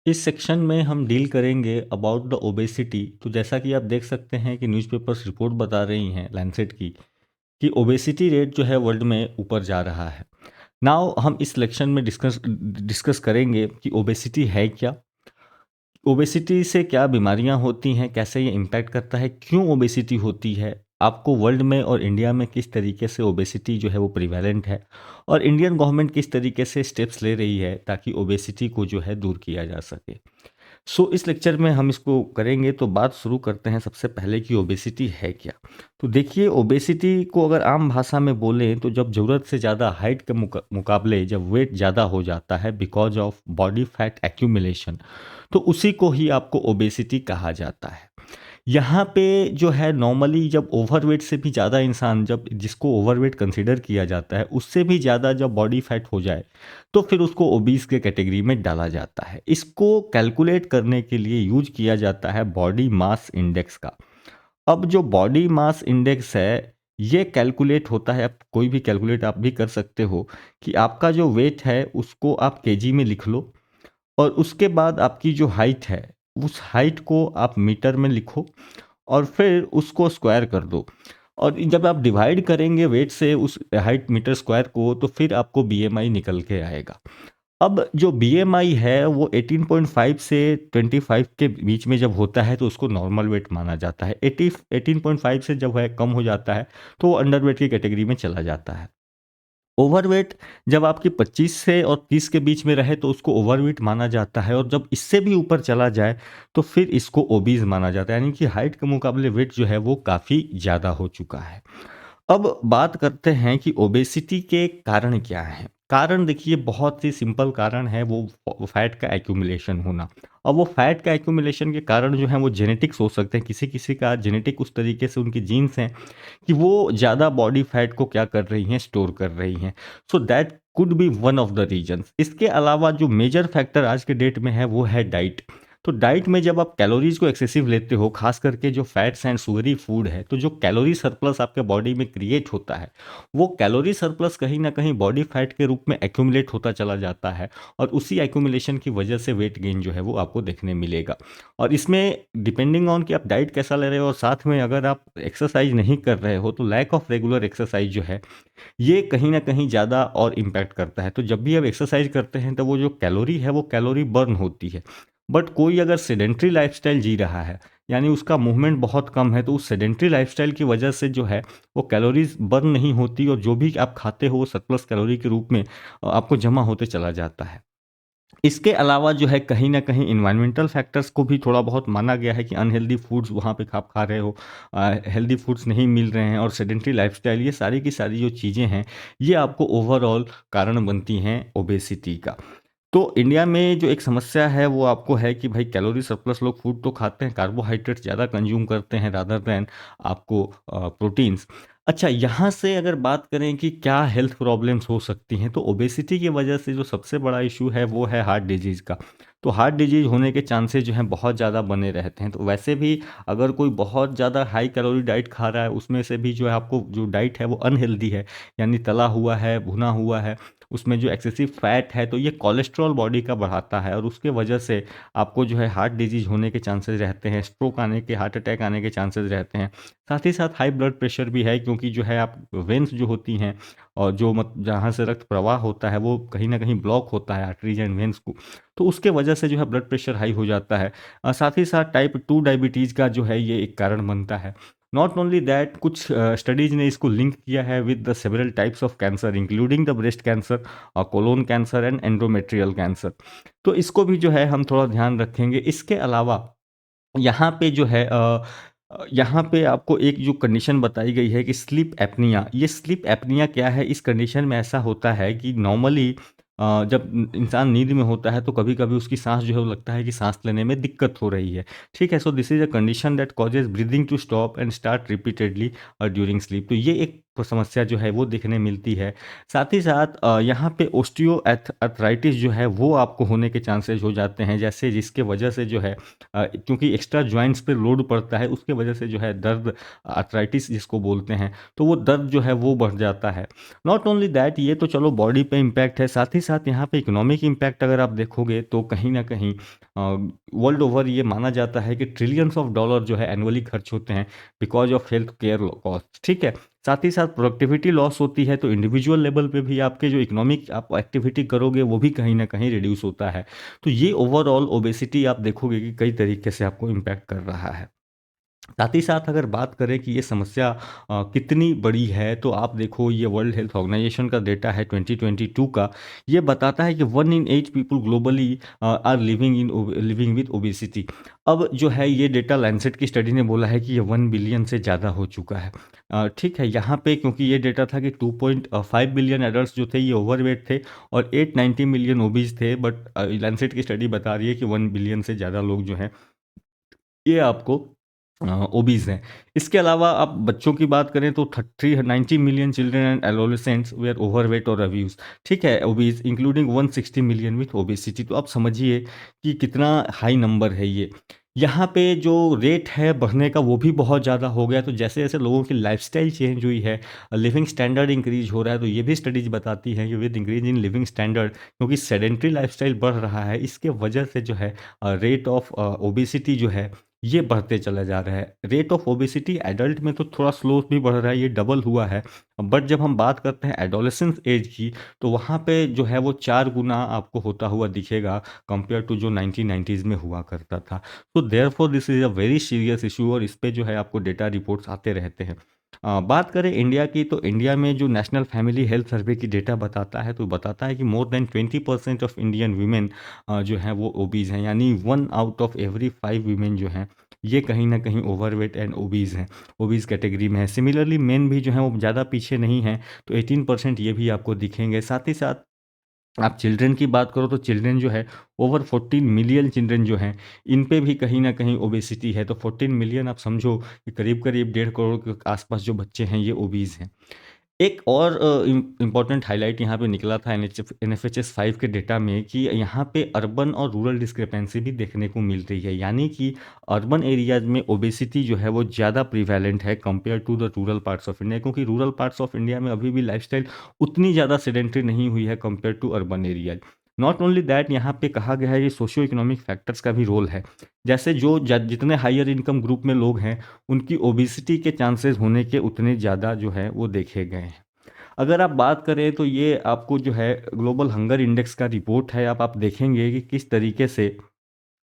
इस सेक्शन में हम डील करेंगे अबाउट द ओबेसिटी। तो जैसा कि आप देख सकते हैं कि न्यूज़पेपर्स रिपोर्ट बता रही हैं लैंसेट की कि ओबेसिटी रेट जो है वर्ल्ड में ऊपर जा रहा है। नाउ हम इस सेक्शन में डिस्कस करेंगे कि ओबेसिटी है क्या, ओबेसिटी से क्या बीमारियां होती हैं, कैसे ये इम्पैक्ट करता है, क्यों ओबेसिटी होती है, आपको वर्ल्ड में और इंडिया में किस तरीके से ओबेसिटी जो है वो प्रिवेलेंट है, और इंडियन गवर्नमेंट किस तरीके से स्टेप्स ले रही है ताकि ओबेसिटी को जो है दूर किया जा सके। इस लेक्चर में हम इसको करेंगे। तो बात शुरू करते हैं सबसे पहले कि ओबेसिटी है क्या। तो देखिए, ओबेसिटी को अगर आम भाषा में बोलें तो जब ज़रूरत से ज़्यादा हाइट के मुकाबले जब वेट ज़्यादा हो जाता है because of body fat accumulation, तो उसी को ही आपको ओबेसिटी कहा जाता है। यहाँ पे जो है नॉर्मली जब ओवरवेट से भी ज़्यादा इंसान, जब जिसको ओवरवेट कंसिडर किया जाता है उससे भी ज़्यादा जब बॉडी फैट हो जाए तो फिर उसको ओबीस के कैटेगरी में डाला जाता है। इसको कैलकुलेट करने के लिए यूज किया जाता है बॉडी मास इंडेक्स का। अब जो बॉडी मास इंडेक्स है ये कैलकुलेट होता है, आप कोई भी कैलकुलेट आप भी कर सकते हो कि आपका जो वेट है उसको आप केजी में लिख लो, और उसके बाद आपकी जो हाइट है उस हाइट को आप मीटर में लिखो, और फिर उसको स्क्वायर कर दो। और जब आप डिवाइड करेंगे वेट से उस हाइट मीटर स्क्वायर को तो फिर आपको बीएमआई निकल के आएगा। अब जो बीएमआई है वो 18.5 से 25 के बीच में जब होता है तो उसको नॉर्मल वेट माना जाता है। 18.5 से जब है कम हो जाता है तो वो अंडर वेट की कैटेगरी में चला जाता है। ओवरवेट जब आपकी 25 से और 30 के बीच में रहे तो उसको ओवरवेट माना जाता है, और जब इससे भी ऊपर चला जाए तो फिर इसको ओबीज माना जाता है, यानी कि हाइट के मुकाबले वेट जो है वो काफ़ी ज़्यादा हो चुका है। अब बात करते हैं कि ओबेसिटी के कारण क्या हैं। कारण देखिए बहुत ही सिंपल कारण है, वो फैट का एक्यूमुलेशन होना। अब वो फैट का एक्यूमुलेशन के कारण जो है वो जेनेटिक्स हो सकते हैं, किसी किसी का जेनेटिक उस तरीके से उनकी जीन्स हैं कि वो ज़्यादा बॉडी फैट को क्या कर रही हैं, स्टोर कर रही हैं। So that could be one of the reasons. इसके अलावा जो मेजर फैक्टर आज के डेट में है वो है डाइट। तो डाइट में जब आप कैलोरीज को एक्सेसिव लेते हो, खास करके जो फैट्स एंड शुगरी फूड है, तो जो कैलोरी सरप्लस आपके बॉडी में क्रिएट होता है वो कैलोरी सरप्लस कहीं ना कहीं बॉडी फैट के रूप में एक्यूमुलेट होता चला जाता है, और उसी एक्यूमुलेशन की वजह से वेट गेन जो है वो आपको देखने मिलेगा। और इसमें डिपेंडिंग ऑन कि आप डाइट कैसा ले रहे हो, और साथ में अगर आप एक्सरसाइज नहीं कर रहे हो तो लैक ऑफ रेगुलर एक्सरसाइज जो है ये कहीं ना कहीं ज़्यादा और इम्पैक्ट करता है। तो जब भी आप एक्सरसाइज करते हैं तो वो जो कैलोरी है वो कैलोरी बर्न होती है। बट कोई अगर सेडेंट्री लाइफस्टाइल जी रहा है, यानी उसका मूवमेंट बहुत कम है, तो उस सेडेंट्री लाइफस्टाइल की वजह से जो है वो कैलोरीज बर्न नहीं होती, और जो भी आप खाते हो वो सरप्लस कैलोरी के रूप में आपको जमा होते चला जाता है। इसके अलावा जो है कहीं न कहीं एनवायरमेंटल फैक्टर्स को भी थोड़ा बहुत माना गया है कि अनहेल्दी फूड्स वहाँ पे आप खा रहे हो, हेल्दी फूड्स नहीं मिल रहे हैं, और सेडेंटरी लाइफ़स्टाइल, ये सारी की सारी जो चीज़ें हैं, ये आपको ओवरऑल कारण बनती हैं ओबेसिटी का। तो इंडिया में जो एक समस्या है वो आपको है कि भाई कैलोरी सरप्लस लोग फूड तो खाते हैं, कार्बोहाइड्रेट्स ज़्यादा कंज्यूम करते हैं रादर दैन आपको प्रोटीन्स। अच्छा, यहाँ से अगर बात करें कि क्या हेल्थ प्रॉब्लम्स हो सकती हैं, तो ओबेसिटी की वजह से जो सबसे बड़ा इशू है वो है हार्ट डिजीज़ का। तो हार्ट डिजीज़ होने के चांसेस जो हैं बहुत ज़्यादा बने रहते हैं। तो वैसे भी अगर कोई बहुत ज़्यादा हाई कैलोरी डाइट खा रहा है, उसमें से भी जो है आपको जो डाइट है वो अनहेल्दी है, यानी तला हुआ है, भुना हुआ है, उसमें जो एक्सेसिव फैट है, तो ये कोलेस्ट्रॉल बॉडी का बढ़ाता है, और उसके वजह से आपको जो है हार्ट डिजीज होने के चांसेस रहते हैं, स्ट्रोक आने के, हार्ट अटैक आने के चांसेस रहते हैं। साथ ही साथ हाई ब्लड प्रेशर भी है, क्योंकि जो है आप वेन्स जो होती हैं और जो मत जहाँ से रक्त प्रवाह होता है वो कहीं ना कहीं ब्लॉक होता है आर्टरीज एंड वेन्स को, तो उसके वजह से जो है ब्लड प्रेशर हाई हो जाता है। साथ ही साथ टाइप 2 डायबिटीज़ का जो है ये एक कारण बनता है। नॉट ओनली दैट, कुछ स्टडीज़ ने इसको लिंक किया है with the several types of cancer including the breast cancer, colon cancer and endometrial cancer. तो इसको भी जो है हम थोड़ा ध्यान रखेंगे। इसके अलावा यहाँ पे जो है यहाँ पे आपको एक जो कंडीशन बताई गई है कि स्लीप एपनिया। ये स्लीप एपनिया क्या है, इस कंडीशन में ऐसा होता है कि नॉर्मली जब इंसान नींद में होता है तो कभी कभी उसकी सांस जो है वो लगता है कि सांस लेने में दिक्कत हो रही है। ठीक है, so this is a condition that causes breathing to stop and start repeatedly during sleep. तो ये एक समस्या जो है वो दिखने मिलती है। साथ ही साथ यहाँ पे ऑस्टियोआर्थराइटिस जो है वो आपको होने के चांसेस हो जाते हैं, जैसे जिसके वजह से जो है क्योंकि एक्स्ट्रा जॉइंट्स पे लोड पड़ता है उसके वजह से जो है दर्द, आर्थराइटिस जिसको बोलते हैं, तो वो दर्द जो है वो बढ़ जाता है। नॉट ओनली दैट, ये तो चलो बॉडी पे इम्पैक्ट है, साथ ही साथ यहाँ पे इकोनॉमिक इम्पैक्ट अगर आप देखोगे तो कहीं ना कहीं वर्ल्ड ओवर ये माना जाता है कि ट्रिलियंस ऑफ डॉलर जो है एनुअली खर्च होते हैं because of health care cost. ठीक है, साथ ही साथ प्रोडक्टिविटी लॉस होती है, तो इंडिविजुअल लेवल पे भी आपके जो इकोनॉमिक आप एक्टिविटी करोगे वो भी कहीं ना कहीं रिड्यूस होता है। तो ये ओवरऑल ओबेसिटी आप देखोगे कि कई तरीके से आपको इम्पैक्ट कर रहा है। साथ ही साथ अगर बात करें कि ये समस्या कितनी बड़ी है, तो आप देखो ये वर्ल्ड हेल्थ ऑर्गेनाइजेशन का डेटा है 2022 का। ये बताता है कि 1 in 8 people globally are living with obesity. अब जो है ये डेटा लैंसेट की स्टडी ने बोला है कि ये 1 बिलियन से ज़्यादा हो चुका है। ठीक है, यहाँ पे क्योंकि ये डेटा था कि 2.5 बिलियन एडल्ट जो थे ये ओवरवेट थे और 890 मिलियन ओबीज थे, बट लैंसेट की स्टडी बता रही है कि 1 बिलियन से ज़्यादा लोग जो हैं ये आपको ओबीज हैं। इसके अलावा आप बच्चों की बात करें तो 390 million children and adolescents were overweight और अब्यूज। ठीक है, obese including 160 million with obesity. तो आप समझिए कि कितना हाई नंबर है ये। यहाँ पे जो रेट है बढ़ने का वो भी बहुत ज़्यादा हो गया। तो जैसे जैसे लोगों की लाइफस्टाइल चेंज हुई है, लिविंग स्टैंडर्ड इंक्रीज हो रहा है, तो ये भी स्टडीज बताती हैं कि with increase in living standard, क्योंकि सेडेंट्री लाइफस्टाइल बढ़ रहा है, इसके वजह से जो है रेट ऑफ ओबेसिटी जो है ये बढ़ते चला जा रहा है। रेट ऑफ ओबेसिटी एडल्ट में तो थोड़ा स्लो भी बढ़ रहा है, ये डबल हुआ है। बट जब हम बात करते हैं एडोलेसेंस एज की, तो वहाँ पे जो है वो 4 गुना आपको होता हुआ दिखेगा कंपेयर टू जो 1990s में हुआ करता था। तो therefore this is a very serious issue, और इस पे जो है आपको डेटा रिपोर्ट्स आते रहते हैं। बात करें इंडिया की, तो इंडिया में जो नेशनल फैमिली हेल्थ सर्वे की डेटा बताता है, तो बताता है कि more than 20% of Indian women जो हैं वो ओबीज हैं, यानी 1 आउट ऑफ एवरी 5 वीमेन जो हैं ये कहीं ना कहीं ओवरवेट एंड ओबीज हैं, ओबीज कैटेगरी में है। सिमिलरली मेन भी जो हैं वो ज़्यादा पीछे नहीं हैं, तो 18% ये भी आपको दिखेंगे। साथ ही साथ आप चिल्ड्रन की बात करो तो चिल्ड्रन जो है ओवर 14 मिलियन चिल्ड्रन जो हैं इन पे भी कहीं ना कहीं ओबेसिटी है। तो 14 मिलियन आप समझो कि करीब करीब 1.5 करोड़ के आसपास जो बच्चे हैं ये ओबीज हैं। एक और इम्पॉर्टेंट हाईलाइट यहाँ पे निकला था NFHS 5 के डेटा में कि यहाँ पे अर्बन और रूरल डिस्क्रिपेंसी भी देखने को मिल रही है, यानी कि अर्बन एरियाज में ओबेसिटी जो है वो ज़्यादा प्रिवेलेंट है compare to the rural parts of India, क्योंकि रूरल पार्ट्स ऑफ इंडिया में अभी भी लाइफस्टाइल उतनी ज़्यादा सेडेंटरी नहीं हुई है compare to urban areas. Not only that, यहाँ पे कहा गया है कि सोशियो इकोनॉमिक फैक्टर्स का भी रोल है। जैसे जो जितने हायर इनकम ग्रुप में लोग हैं उनकी ओबेसिटी के चांसेस होने के उतने ज़्यादा जो है वो देखे गए हैं। अगर आप बात करें तो ये आपको जो है ग्लोबल हंगर इंडेक्स का रिपोर्ट है। आप देखेंगे कि किस तरीके से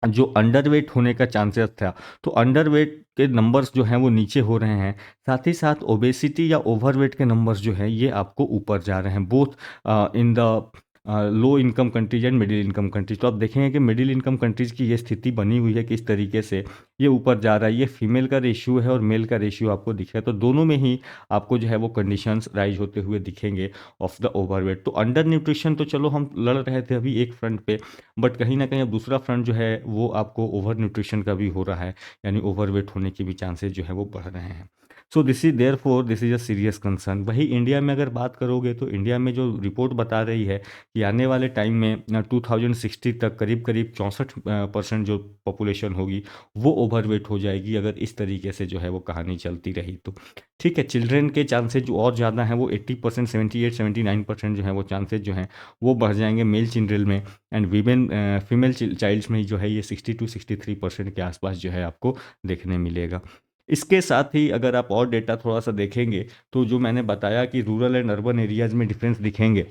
जो अंडरवेट होने का चांसेस था, तो अंडरवेट के नंबर्स जो हैं वो नीचे हो रहे हैं, साथ ही साथ ओबेसिटी या ओवरवेट के नंबर्स जो हैं ये आपको ऊपर जा रहे हैं, both in the low income countries and middle income countries. तो आप देखेंगे कि मिडिल इनकम कंट्रीज की ये स्थिति बनी हुई है, किस तरीके से ये ऊपर जा रहा है। ये फीमेल का रेशियो है और मेल का रेशियो आपको दिखेगा, तो दोनों में ही आपको जो है वो कंडीशंस राइज होते हुए दिखेंगे ऑफ द ओवरवेट। तो अंडर न्यूट्रिशन तो चलो हम लड़ रहे थे अभी एक फ्रंट पे, बट कहीं ना कहीं अब दूसरा फ्रंट जो है वो आपको ओवर न्यूट्रिशन का भी हो रहा है, यानी ओवरवेट होने के भी चांसेस जो है वो बढ़ रहे हैं। So this is a serious concern. वही इंडिया में अगर बात करोगे तो इंडिया में जो रिपोर्ट बता रही है कि आने वाले टाइम में 2060 तक करीब करीब 64% जो पॉपुलेशन होगी वो ओवरवेट हो जाएगी, अगर इस तरीके से जो है वो कहानी चलती रही तो। ठीक है, चिल्ड्रन के चांसेस जो और ज़्यादा हैं वो 80%, 78-79% जो है वो चांसेस जो हैं वो बढ़ जाएंगे मेल चिल्ड्रन में, एंड वीमेन फीमेल चाइल्ड्स में जो है ये 60-63% के आसपास जो है आपको देखने मिलेगा। इसके साथ ही अगर आप और डेटा थोड़ा सा देखेंगे तो जो मैंने बताया कि रूरल एंड अर्बन एरियाज़ में डिफरेंस दिखेंगे,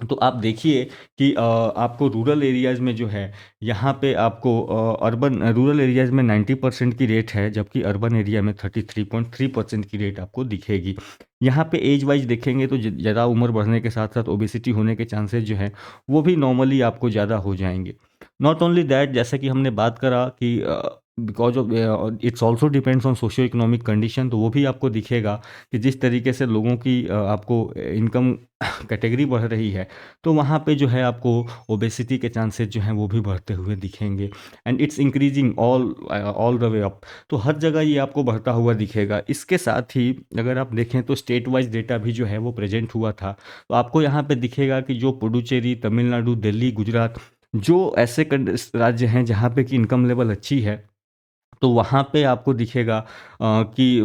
तो आप देखिए कि आपको रूरल एरियाज़ में जो है यहाँ पे आपको रूरल एरियाज़ में 90% की रेट है, जबकि अर्बन एरिया में 33.3% की रेट आपको दिखेगी। यहाँ पे एज वाइज देखेंगे तो ज़्यादा उम्र बढ़ने के साथ साथ ओबेसिटी होने के चांसेस जो हैं वो भी नॉर्मली आपको ज़्यादा हो जाएंगे। नॉट ओनली दैट, जैसा कि हमने बात करा कि because of its also depends on socio economic condition, तो वो भी आपको दिखेगा कि जिस तरीके से लोगों की आपको इनकम कैटेगरी बढ़ रही है, तो वहाँ पे जो है आपको ओबेसिटी के चांसेस जो हैं वो भी बढ़ते हुए दिखेंगे। And it's increasing all the way up, तो हर जगह ये आपको बढ़ता हुआ दिखेगा। इसके साथ ही अगर आप देखें तो स्टेट वाइज डेटा भी जो है वो प्रेजेंट हुआ था, तो आपको यहाँ पे दिखेगा कि जो पुडुचेरी, तमिलनाडु, दिल्ली, गुजरात, जो ऐसे राज्य हैं जहाँ पे कि इनकम लेवल अच्छी है, तो वहाँ पे आपको दिखेगा कि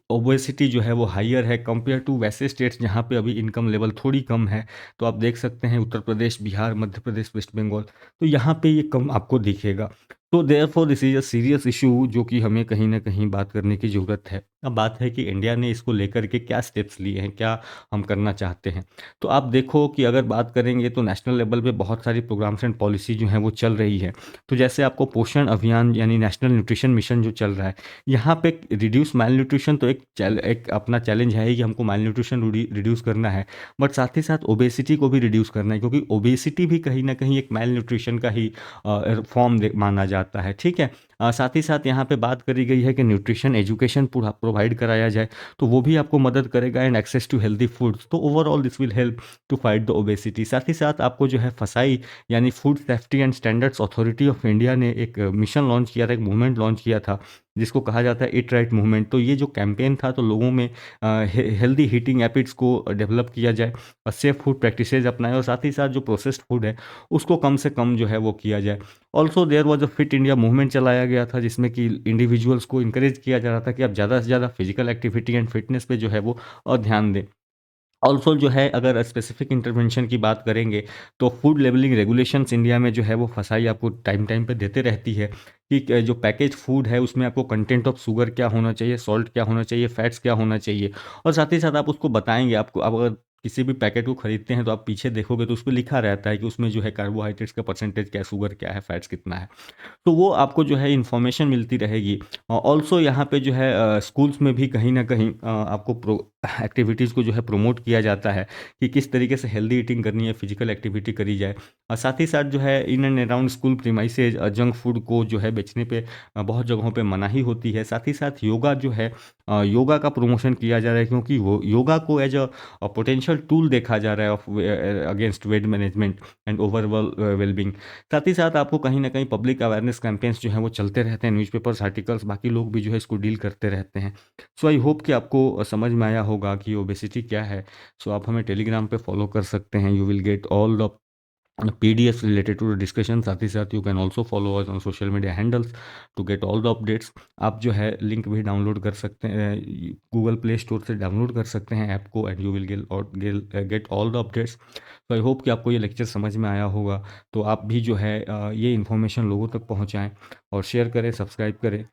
ओबेसिटी जो है वो हाईयर है कंपेयर टू वैसे स्टेट्स जहाँ पे अभी इनकम लेवल थोड़ी कम है। तो आप देख सकते हैं उत्तर प्रदेश, बिहार, मध्य प्रदेश, वेस्ट बंगाल, तो यहाँ पे ये कम आपको दिखेगा। तो therefore this is a serious issue जो कि हमें कहीं ना कहीं बात करने की ज़रूरत है। अब बात है कि इंडिया ने इसको लेकर के क्या स्टेप्स लिए हैं, क्या हम करना चाहते हैं। तो आप देखो कि अगर बात करेंगे तो नेशनल लेवल पे बहुत सारी प्रोग्राम्स एंड पॉलिसी जो हैं वो चल रही है। तो जैसे आपको पोषण अभियान यानी नेशनल न्यूट्रिशन मिशन जो चल रहा है, यहाँ पे रिड्यूस माल न्यूट्रिशन तो एक अपना चैलेंज है ही कि हमको माल न्यूट्रिशन रिड्यूस करना है, बट साथ ही साथ ओबेसिटी को भी रिड्यूस करना है, क्योंकि ओबेसिटी भी कहीं ना कहीं एक माल न्यूट्रिशन का ही फॉर्म माना जाता है। ठीक है। साथ ही साथ यहाँ पे बात करी गई है कि न्यूट्रिशन एजुकेशन पूरा प्रोवाइड कराया जाए, तो वो भी आपको मदद करेगा, and access to healthy foods, तो overall this will help to fight the obesity. साथ ही साथ आपको जो है फसाई यानी food safety and standards authority of India ने एक मिशन लॉन्च किया था, एक मूवमेंट लॉन्च किया था जिसको कहा जाता है इट राइट मूवमेंट। तो ये जो कैंपेन था, तो लोगों में हेल्दी हीटिंग हैबिट्स को डेवलप किया जाए और सेफ फूड प्रैक्टिसेज अपनाएं, और साथ ही साथ जो प्रोसेस्ड फूड है उसको कम से कम जो है वो किया जाए। Also there was a fit India movement चलाया गया था, जिसमें कि इंडिविजुअल्स को इंकरेज किया जा रहा था कि आप ज़्यादा से ज़्यादा फिजिकल एक्टिविटी एंड फिटनेस पे जो है वो ध्यान दें। ऑल्सो जो है अगर स्पेसिफिक इंटरवेंशन की बात करेंगे, तो फूड लेबलिंग रेगुलेशंस इंडिया में जो है वो फसाई आपको टाइम टाइम पे देते रहती है कि जो पैकेज फूड है उसमें आपको कंटेंट ऑफ शुगर क्या होना चाहिए, सॉल्ट क्या होना चाहिए, फैट्स क्या होना चाहिए, और साथ ही साथ आप उसको बताएंगे। आपको आप अगर किसी भी पैकेट को खरीदते हैं तो आप पीछे देखोगे तो उस पर लिखा रहता है कि उसमें जो है कार्बोहाइड्रेट्स का परसेंटेज क्या है, शुगर क्या है, फैट्स कितना है, तो वो आपको जो है इन्फॉर्मेशन मिलती रहेगी। ऑल्सो यहाँ पे जो है स्कूल्स में भी कहीं ना कहीं आपको एक्टिविटीज़ को जो है प्रमोट किया जाता है कि किस तरीके से हेल्दी ईटिंग करनी है, फिजिकल एक्टिविटी करी जाए। और साथ ही साथ जो है in and around school premises junk food को जो है बेचने पे बहुत जगहों पे मनाही होती है। साथ ही साथ योगा जो है योगा का प्रमोशन किया जा रहा है, क्योंकि वो योगा को एज अ पोटेंशियल टूल देखा जा रहा है against weight management and overall wellbeing. साथ ही साथ आपको कहीं ना कहीं पब्लिक अवेयरनेस कैंपेन्स जो हैं वो चलते रहते हैं, न्यूज़पेपर्स, आर्टिकल्स, बाकी लोग भी जो है इसको डील करते रहते हैं। सो आई होप कि आपको समझ में आया होगा कि ओबेसिटी क्या है। सो आप हमें टेलीग्राम पे फॉलो कर सकते हैं, you will get all the PDFs related to the discussion। साथ ही साथ you can also follow us on social media handles to get all the updates. आप जो है लिंक भी डाउनलोड कर सकते हैं, गूगल प्ले स्टोर से डाउनलोड कर सकते हैं ऐप को, and you will get all the updates. तो आई होप कि आपको ये लेक्चर समझ में आया होगा। तो आप भी जो है ये इन्फॉर्मेशन लोगों तक पहुंचाएं और शेयर करें, सब्सक्राइब करें।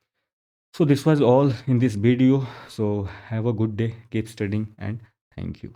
So this was all in this video. So have a good day, keep studying, and thank you.